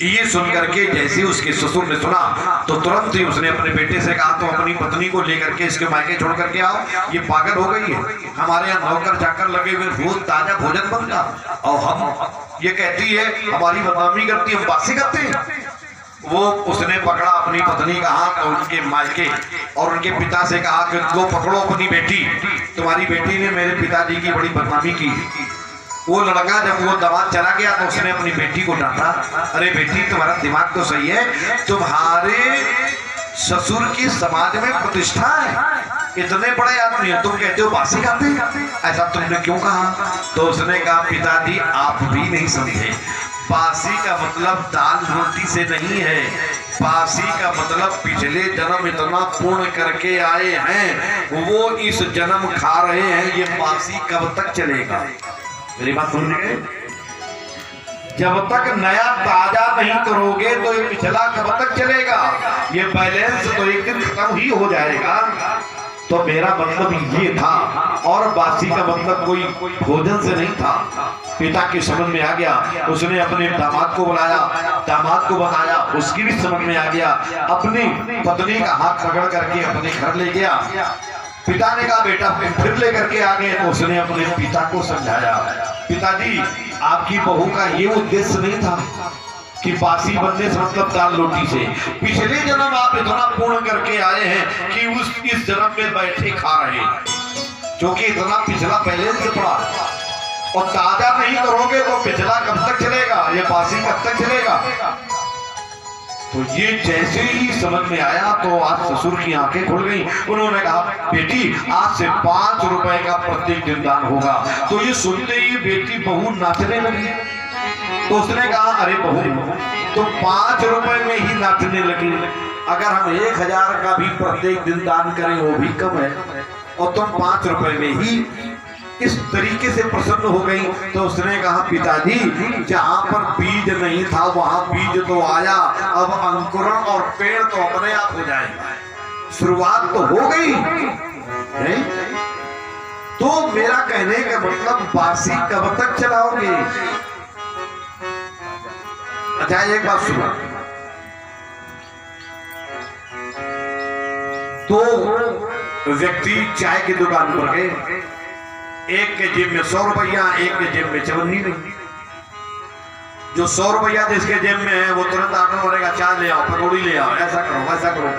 ये सुन करके जैसे उसके ससुर ने सुना तो तुरंत ही उसने अपने बेटे से कहा तो अपनी पत्नी को लेकर के इसके मायके छोड़ करके आओ, ये पागल हो गई है। हमारे यहाँ नौकर चाकर लगे हुए रोज ताजा भोजन बनता और हम ये कहती है हमारी बदनामी करती है, हम बासी करते हैं। वो उसने पकड़ा अपनी पत्नी का हाथ और उनके मायके और उनके पिता से कहा कि वो पकड़ो अपनी बेटी, तुम्हारी बेटी ने मेरे पिताजी की बड़ी बदनामी की। वो लड़का जब वो दामाद चला गया तो उसने अपनी बेटी को डांटा, अरे बेटी तुम्हारा दिमाग तो सही है, तुम्हारे ससुर की समाज में प्रतिष्ठा है, इतने बड़े आदमी है, तुम कहते हो बासी खाते हैं, ऐसा तुमने क्यों कहा? तो उसने कहा पिताजी आप भी नहीं समझे, बासी का मतलब दाल रोटी से नहीं है, बासी का मतलब पिछले जन्म इतना पूर्ण करके आए हैं वो इस जन्म खा रहे हैं, ये बासी कब तक चलेगा? मेरी बात सुन रहे? जब तक नया ताजा नहीं करोगे तो ये पिछला कब तक चलेगा? ये बैलेंस तो एक दिन खत्म ही हो जाएगा। तो मेरा मतलब ये था, और बासी का मतलब कोई भोजन से नहीं था। पिता की समझ में आ गया, उसने अपने दामाद को बुलाया, दामाद को बताया, उसकी भी समझ में आ गया, अपनी पत्नी का हाथ पकड़ करके अपने घर ले गया। पिता ने कहा बेटा फिर लेकर के आ गए, तो उसने अपने पिता को समझाया, पिताजी आपकी बहू का ये उद्देश्य नहीं था कि बासी बनने से मतलब दाल रोटी से, पिछले जन्म आप इतना पूर्ण करके आए हैं कि इस जन्म में बैठे खा रहे हैं, क्योंकि इतना पिछला पहले से पड़ा, और ताजा नहीं करोगे तो पिछला कब तक चलेगा, ये बासी कब तक चलेगा? तो ये जैसे ही समझ में आया तो आज ससुर की आंखें खुल गई। उन्होंने कहा बेटी आज से 5 रुपए का प्रत्येक दिन दान होगा। तो ये सुनते ही बेटी बहू नाचने लगी। तो उसने कहा अरे बहू तो 5 रुपए में ही नाचने लगी, अगर हम 1000 का भी प्रत्येक दिन दान करें वो भी कम है, और तुम 5 रुपए में ही इस तरीके से प्रसन्न हो गई। तो उसने कहा पिताजी जहां पर बीज नहीं था वहां बीज तो आया, अब अंकुरण और पेड़ तो अपने आप हो जाएगा, शुरुआत तो हो गई नहीं? तो मेरा कहने का मतलब बासी कब तक चलाओगे? अच्छा एक बात सुनो, तो व्यक्ति चाय की दुकान पर गए, एक के जेब में 100 रुपया, एक के जेब में चवन्नी नहीं। जो 100 रुपया जिसके जेब में है वो तुरंत आकर बोलेगा चाय ले आओ, पकौड़ी ले आओ, ऐसा करो वैसा करो।